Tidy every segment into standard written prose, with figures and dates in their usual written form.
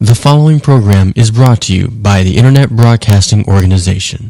The following program is brought to you by the Internet Broadcasting Organization.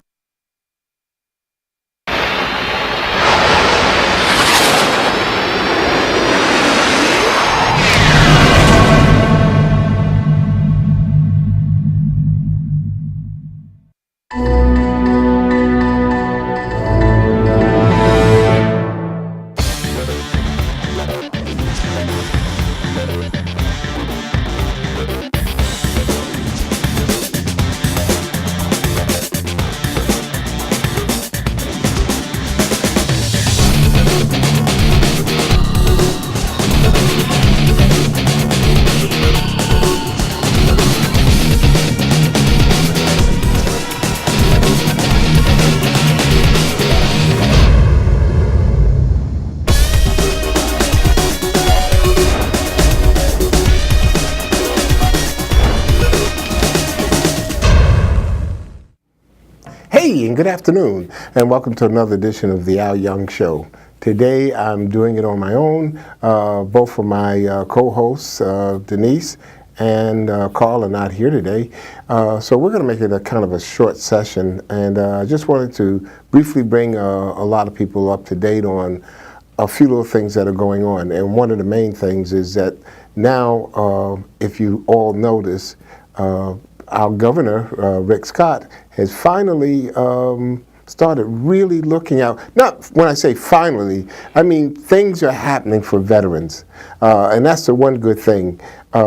Hey, and good afternoon, and welcome to another edition of the Al Young Show. Today I'm doing it on my own. Both of my co-hosts, Denise and Carl, are not here today. So we're going to make it a kind of a short session, and I just wanted to briefly bring a lot of people up to date on a few little things that are going on. And one of the main things is that now, if you all notice, our governor, Rick Scott, has finally started really looking out. Not when I say finally, I mean things are happening for veterans. And that's the one good thing,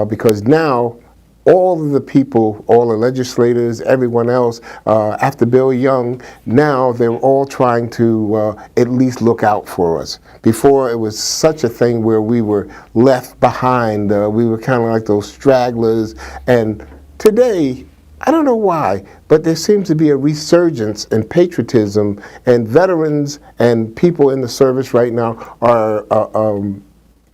because now all of the people, all the legislators, everyone else, after Bill Young, now they're all trying to at least look out for us. Before, it was such a thing where we were left behind. We were kind of like those stragglers. And today, I don't know why, but there seems to be a resurgence in patriotism, and veterans and people in the service right now are,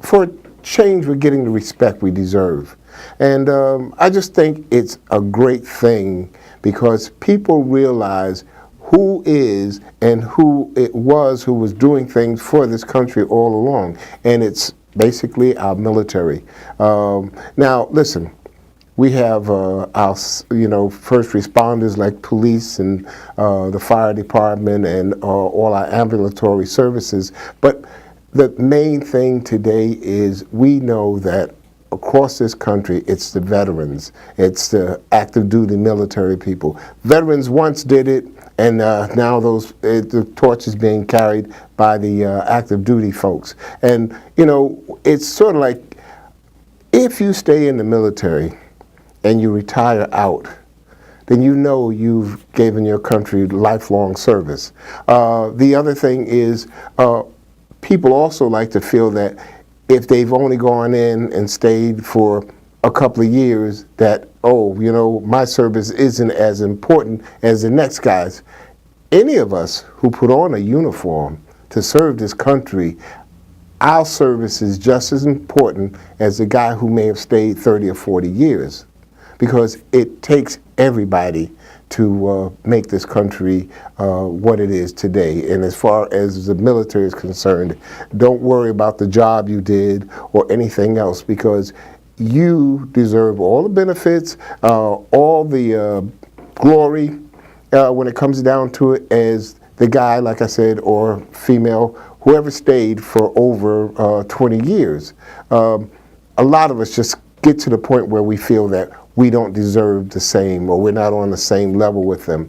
for a change, we're getting the respect we deserve. And I just think it's a great thing because people realize who is and who it was who was doing things for this country all along. And it's basically our military. Now, listen. We have our, first responders like police and the fire department and all our ambulatory services. But the main thing today is we know that across this country, it's the veterans. It's the active duty military people. Veterans once did it, and now the torch is being carried by the active duty folks. And, it's sort of like if you stay in the military and you retire out, then you know you've given your country lifelong service. The other thing is people also like to feel that if they've only gone in and stayed for a couple of years, that, my service isn't as important as the next guy's. Any of us who put on a uniform to serve this country, our service is just as important as the guy who may have stayed 30 or 40 years. Because it takes everybody to make this country what it is today. And as far as the military is concerned, don't worry about the job you did or anything else, because you deserve all the benefits, all the glory when it comes down to it, as the guy, like I said, or female, whoever stayed for over 20 years. A lot of us just get to the point where we feel that we don't deserve the same, or we're not on the same level with them.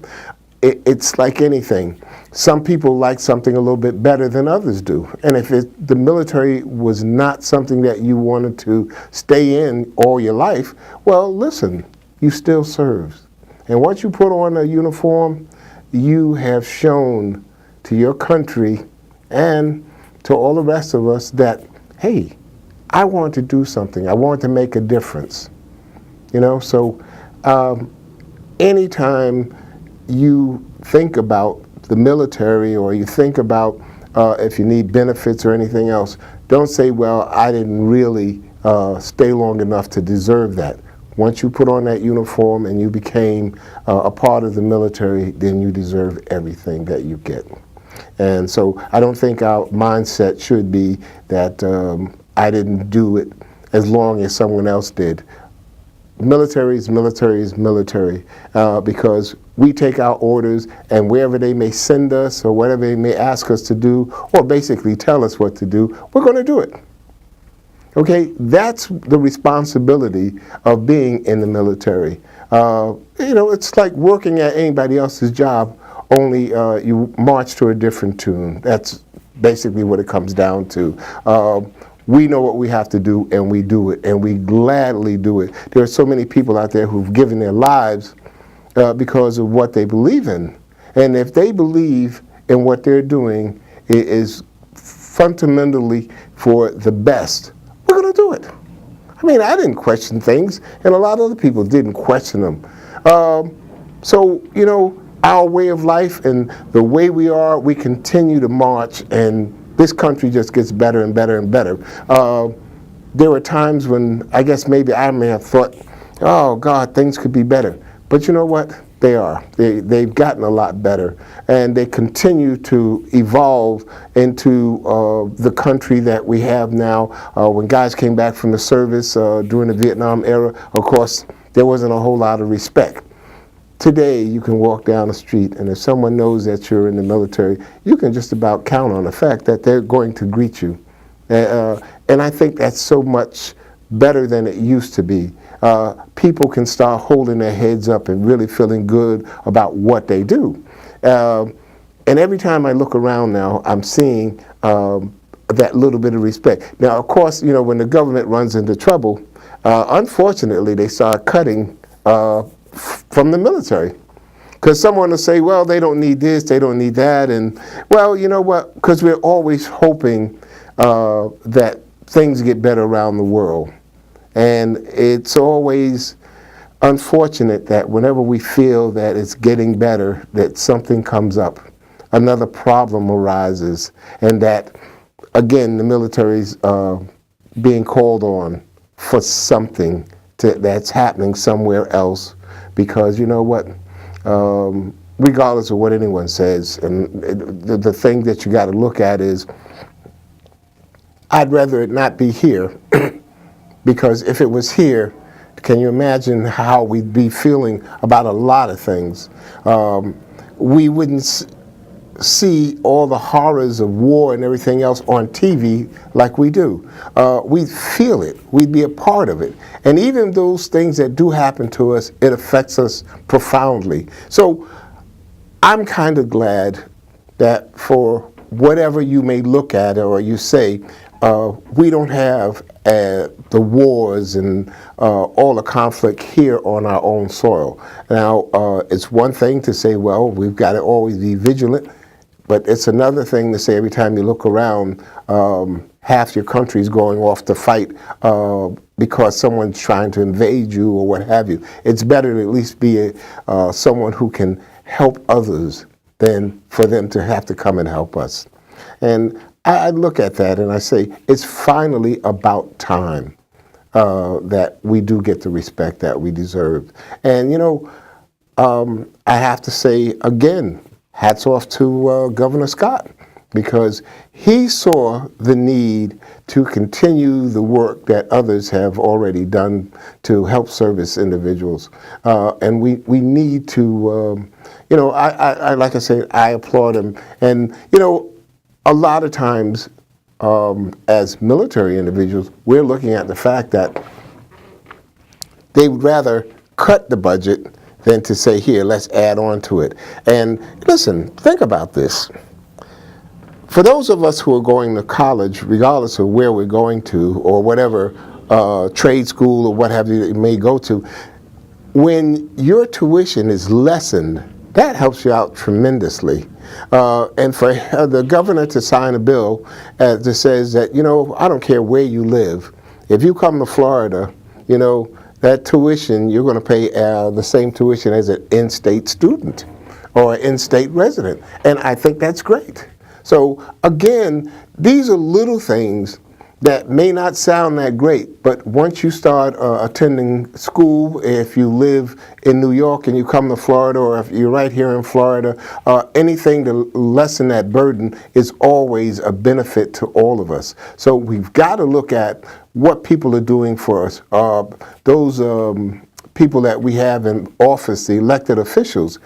It's like anything. Some people like something a little bit better than others do. And if the military was not something that you wanted to stay in all your life, well, listen, you still serve. And once you put on a uniform, you have shown to your country and to all the rest of us that, hey, I want to do something. I want to make a difference. So anytime you think about the military, or you think about if you need benefits or anything else, don't say, well, I didn't really stay long enough to deserve that. Once you put on that uniform and you became a part of the military, then you deserve everything that you get. And so I don't think our mindset should be that I didn't do it as long as someone else did. military is military is military, because we take our orders, and wherever they may send us or whatever they may ask us to do, or basically tell us what to do, we're going to do it. Okay, that's the responsibility of being in the military. It's like working at anybody else's job, only you march to a different tune. That's basically what it comes down to. We know what we have to do, and we do it, and we gladly do it. There are so many people out there who've given their lives because of what they believe in. And if they believe in what they're doing is fundamentally for the best, we're going to do it. I mean, I didn't question things, and a lot of other people didn't question them. So, our way of life and the way we are, we continue to march, and this country just gets better and better and better. There were times when I guess maybe I may have thought, oh God, things could be better. But you know what? They are. They've gotten a lot better, and they continue to evolve into the country that we have now. When guys came back from the service during the Vietnam era, of course, there wasn't a whole lot of respect. Today, you can walk down the street, and if someone knows that you're in the military, you can just about count on the fact that they're going to greet you. And I think that's so much better than it used to be. People can start holding their heads up and really feeling good about what they do. And every time I look around now, I'm seeing that little bit of respect. Now, of course, when the government runs into trouble, unfortunately, they start cutting from the military. Because someone will say, well, they don't need this, they don't need that. And, well, you know what? Because we're always hoping that things get better around the world. And it's always unfortunate that whenever we feel that it's getting better, that something comes up, another problem arises, and that, again, the military's being called on for something that's happening somewhere else. Because you know what? Regardless of what anyone says, and the thing that you got to look at is, I'd rather it not be here, because if it was here, can you imagine how we'd be feeling about a lot of things? We wouldn't see all the horrors of war and everything else on TV like we do. We'd feel it. We'd be a part of it. And even those things that do happen to us, it affects us profoundly. So I'm kind of glad that for whatever you may look at or you say, we don't have the wars and all the conflict here on our own soil. Now, it's one thing to say, well, we've got to always be vigilant, but it's another thing to say every time you look around, half your country's going off to fight because someone's trying to invade you or what have you. It's better to at least be someone who can help others than for them to have to come and help us. And I look at that and I say, it's finally about time that we do get the respect that we deserve. And I have to say again, hats off to Governor Scott, because he saw the need to continue the work that others have already done to help service individuals. And we need to, I like I say, I applaud him. And, a lot of times, as military individuals, we're looking at the fact that they would rather cut the budget than to say, here, let's add on to it. And listen, think about this. For those of us who are going to college, regardless of where we're going to or whatever trade school or what have you may go to, when your tuition is lessened, that helps you out tremendously. And for the governor to sign a bill that says that, I don't care where you live, if you come to Florida, that tuition, you're going to pay the same tuition as an in-state student or an in-state resident. And I think that's great. So again, these are little things that may not sound that great, but once you start attending school, if you live in New York and you come to Florida, or if you're right here in Florida, anything to lessen that burden is always a benefit to all of us. So we've got to look at what people are doing for us. Those people that we have in office, the elected officials,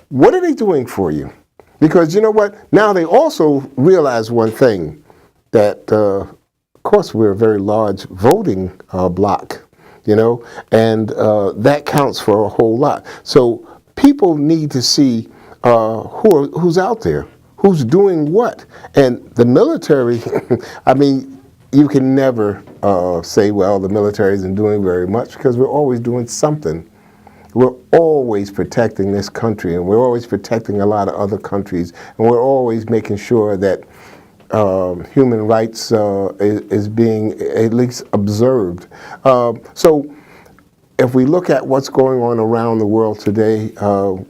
what are they doing for you? Because you know what? Now they also realize one thing, that of course we're a very large voting block, you know, and that counts for a whole lot. So people need to see who's out there, who's doing what. And the military, I mean, you can never say, well, the military isn't doing very much, because we're always doing something. We're always protecting this country, and we're always protecting a lot of other countries, and we're always making sure that human rights is being at least observed. So if we look at what's going on around the world today,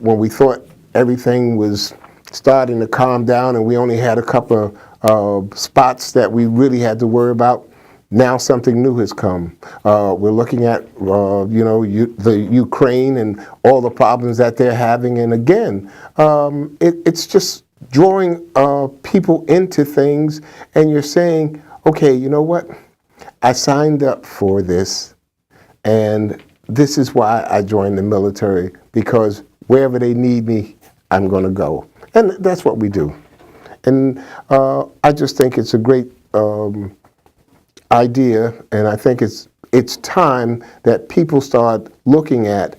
when we thought everything was starting to calm down and we only had a couple of spots that we really had to worry about, now something new has come. We're looking at, the Ukraine and all the problems that they're having. And again, it's just drawing people into things, and you're saying, okay, you know what? I signed up for this, and this is why I joined the military, because wherever they need me, I'm going to go. And that's what we do. And I just think it's a great idea, and I think it's time that people start looking at,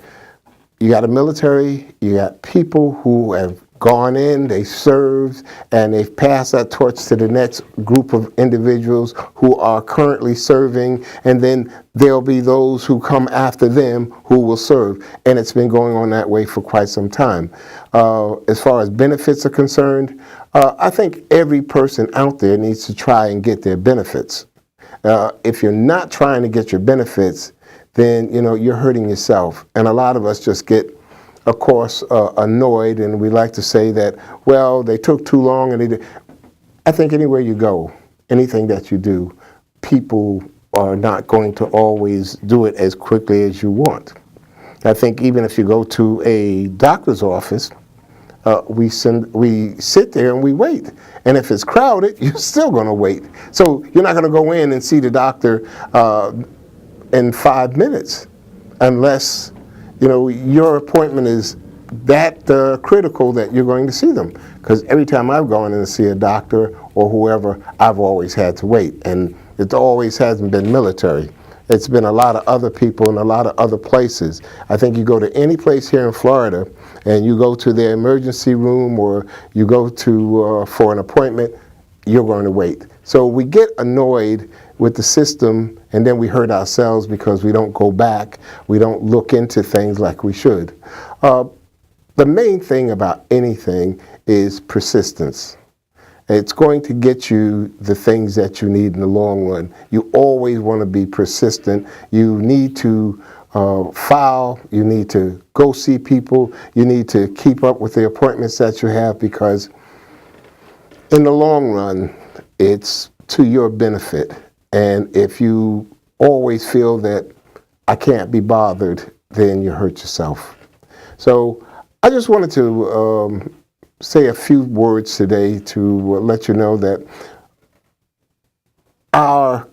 you got a military, you got people who have gone in, they served, and they've passed that torch to the next group of individuals who are currently serving, and then there'll be those who come after them who will serve. And it's been going on that way for quite some time. As far as benefits are concerned, I think every person out there needs to try and get their benefits. If you're not trying to get your benefits, then you're hurting yourself. And a lot of us just get, of course, annoyed, and we like to say that, well, they took too long, and they did. I think anywhere you go, anything that you do, people are not going to always do it as quickly as you want. I think even if you go to a doctor's office, we sit there and we wait. And if it's crowded, you're still going to wait. So you're not going to go in and see the doctor in 5 minutes unless your appointment is that critical that you're going to see them. Because every time I've gone in to see a doctor or whoever, I've always had to wait. And it always hasn't been military. It's been a lot of other people in a lot of other places. I think you go to any place here in Florida and you go to their emergency room or you go to for an appointment, you're going to wait. So we get annoyed with the system, and then we hurt ourselves because we don't go back, we don't look into things like we should. The main thing about anything is persistence. It's going to get you the things that you need in the long run. You always want to be persistent. You need to file, you need to go see people, you need to keep up with the appointments that you have, because in the long run, it's to your benefit. And if you always feel that I can't be bothered, then you hurt yourself. So I just wanted to say a few words today to let you know that our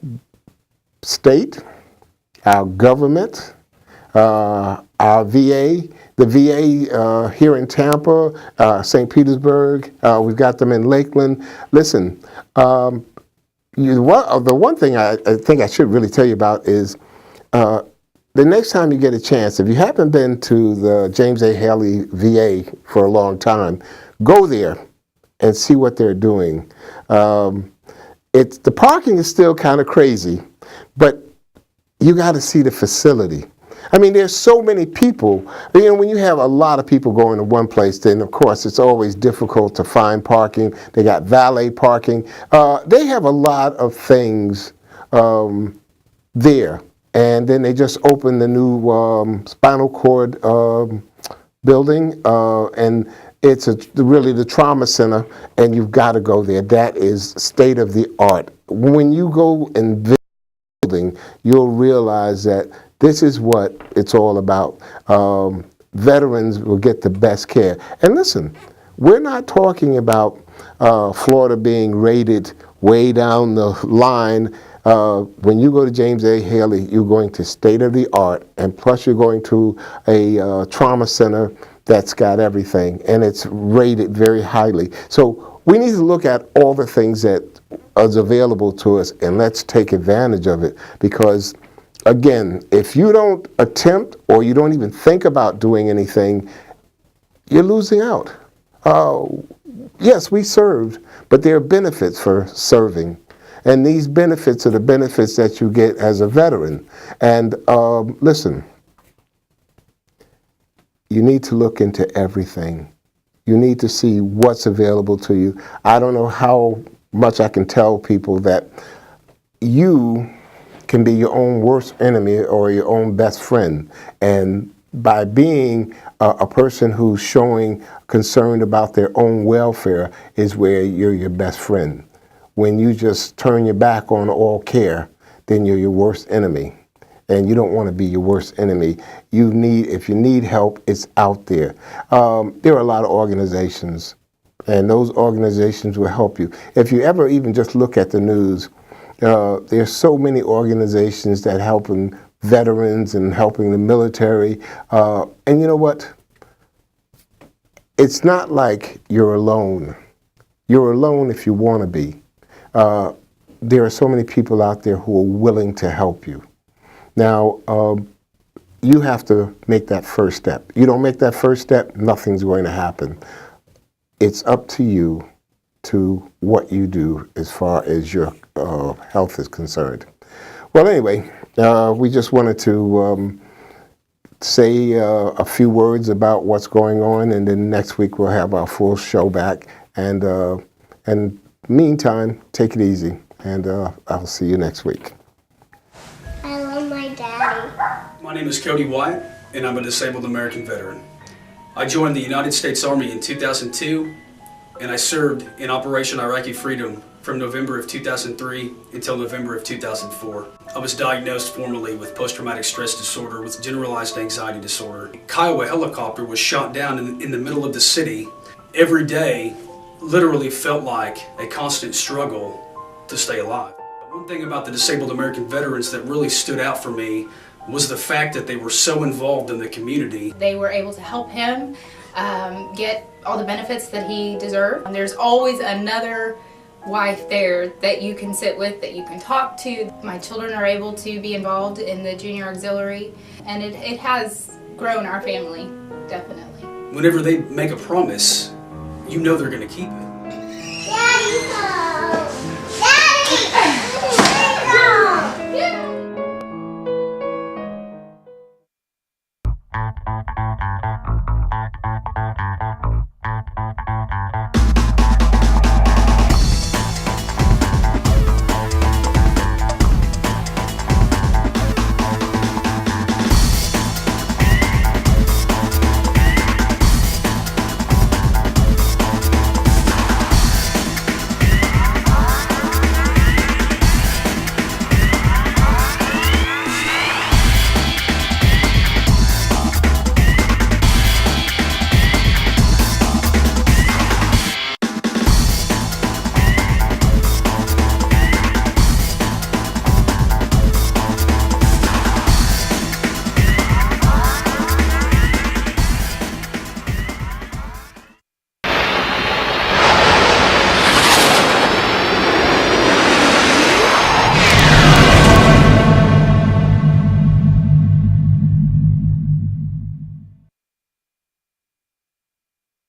state, our government, our VA, the VA here in Tampa, St. Petersburg, we've got them in Lakeland. Listen, the one thing I think I should really tell you about is the next time you get a chance, if you haven't been to the James A. Haley VA for a long time, go there and see what they're doing. The parking is still kind of crazy, but you got to see the facility. I mean, there's so many people. When you have a lot of people going to one place, then of course it's always difficult to find parking. They got valet parking. They have a lot of things there. And then they just opened the new spinal cord building, and it's really the trauma center, and you've got to go there. That is state of the art. When you go and visit the building, you'll realize that this is what it's all about. Veterans will get the best care. And listen, we're not talking about Florida being rated way down the line. When you go to James A. Haley, you're going to state of the art, and plus you're going to a trauma center that's got everything, and it's rated very highly. So we need to look at all the things that is available to us, and let's take advantage of it, because again, if you don't attempt or you don't even think about doing anything, you're losing out. Yes, we served, but there are benefits for serving. And these benefits are the benefits that you get as a veteran. And listen, you need to look into everything. You need to see what's available to you. I don't know how much I can tell people that you can be your own worst enemy or your own best friend. And by being a person who's showing concern about their own welfare is where you're your best friend. When you just turn your back on all care, then you're your worst enemy. And you don't want to be your worst enemy. If you need help, it's out there. There are a lot of organizations, and those organizations will help you. If you ever even just look at the news, there's so many organizations that helping veterans and helping the military. And you know what? It's not like you're alone. You're alone if you want to be. There are so many people out there who are willing to help you. Now, you have to make that first step. You don't make that first step, nothing's going to happen. It's up to you to what you do as far as your health is concerned. Well, anyway, we just wanted to say a few words about what's going on, and then next week we'll have our full show back. And meantime, take it easy, and I'll see you next week. I love my daddy. My name is Cody White, and I'm a disabled American veteran. I joined the United States Army in 2002, and I served in Operation Iraqi Freedom from November of 2003 until November of 2004. I was diagnosed formally with post-traumatic stress disorder with generalized anxiety disorder. Kiowa helicopter was shot down in the middle of the city. Every day literally felt like a constant struggle to stay alive. One thing about the disabled American veterans that really stood out for me was the fact that they were so involved in the community. They were able to help him get all the benefits that he deserved. And there's always another wife there that you can sit with, that you can talk to. My children are able to be involved in the junior auxiliary, and it has grown our family, definitely. Whenever they make a promise, you know they're going to keep it. Daddy, go! Daddy, go!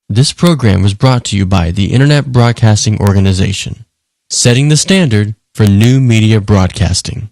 This program was brought to you by the Internet Broadcasting Organization, setting the standard for new media broadcasting.